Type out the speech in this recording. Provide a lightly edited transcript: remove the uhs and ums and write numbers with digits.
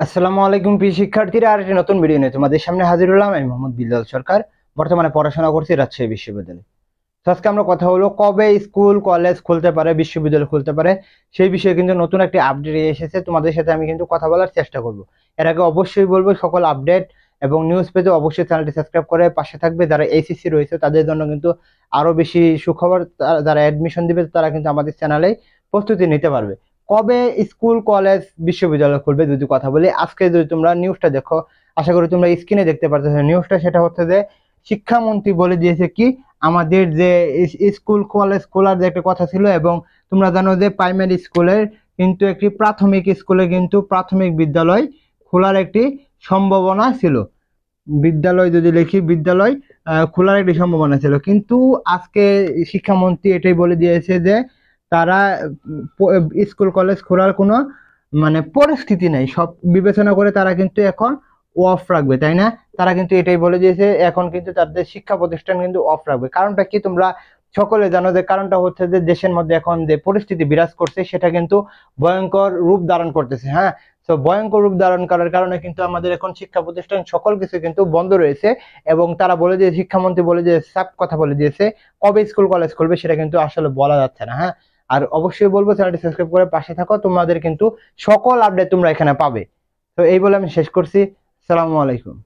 আসসালামু আলাইকুম প্রিয় শিক্ষার্থীরা, আর একটি নতুন ভিডিও নিয়ে তোমাদের সামনে হাজির হলাম। আমি মোহাম্মদ বিল্লাল সরকার, বর্তমানে পড়াশোনা করছি রাজশাহী বিশ্ববিদ্যালয়ে। তো আজকে আমরা কথা হলো কবে স্কুল কলেজ খুলতে পারে, বিশ্ববিদ্যালয় খুলতে পারে, সেই বিষয়ে কিন্তু নতুন একটি আপডেট এসেছে। তোমাদের সাথে আমি কিন্তু কথা বলার চেষ্টা করব। এর আগে অবশ্যই বলবো, সকল আপডেট এবং নিউজ পেতে অবশ্যই চ্যানেলটি সাবস্ক্রাইব করে পাশে থাকবে। যারা এইচএসসি রয়েছে তাদের জন্য কিন্তু আরো বেশি সুখবর, যারা অ্যাডমিশন দিবে তারা কিন্তু আমাদের চ্যানেলে প্রস্তুতি নিতে পারবে। কবে স্কুল কলেজ বিশ্ববিদ্যালয় খুলবে যদি কথা বলি, আজকে যদি তোমরা নিউজটা দেখো, আশা করি তোমরা স্ক্রিনে দেখতে পারতেছো নিউজটা। সেটা হচ্ছে যে শিক্ষামন্ত্রী বলে দিয়েছে কি, আমাদের যে স্কুল কলেজ খোলার যে একটা কথা ছিল, এবং তোমরা জানো যে প্রাইমারি স্কুলের কিন্তু একটি প্রাথমিক স্কুলে কিন্তু প্রাথমিক বিদ্যালয় খোলার একটি সম্ভাবনা ছিল। বিদ্যালয় যদি লিখি, বিদ্যালয় খোলার একটি সম্ভাবনা ছিল, কিন্তু আজকে শিক্ষামন্ত্রী এটাই বলে দিয়েছে যে তারা স্কুল কলেজ খোলার কোনো মানে পরিস্থিতি নেই, সব বিবেচনা করে তারা কিন্তু এখন অফ রাখবে, তাই না? তারা কিন্তু এটাই বলে দিয়েছে, এখন কিন্তু তাদের শিক্ষা প্রতিষ্ঠান কিন্তু অফ রাখবে। কারণটা কি তোমরা সকলে জানো, যে কারণটা হচ্ছে যে দেশের মধ্যে এখন যে পরিস্থিতি বিরাজ করছে সেটা কিন্তু ভয়ঙ্কর রূপ ধারণ করতেছে। হ্যাঁ, তো ভয়ঙ্কর রূপ ধারণ করার কারণে কিন্তু আমাদের এখন শিক্ষা প্রতিষ্ঠান সকল কিছু কিন্তু বন্ধ রয়েছে। এবং তারা বলে দিয়ে, শিক্ষামন্ত্রী বলে যে সাফ কথা বলে দিয়েছে, কবে স্কুল কলেজ খুলবে সেটা কিন্তু আসলে বলা যাচ্ছে না। হ্যাঁ, আর অবশ্যই বলবো চ্যানেলটি সাবস্ক্রাইব করে পাশে থাকো, তোমাদের কিন্তু সকল আপডেট তোমরা এখানে পাবে। তো এই বলে আমি শেষ করছি। আসসালামু আলাইকুম।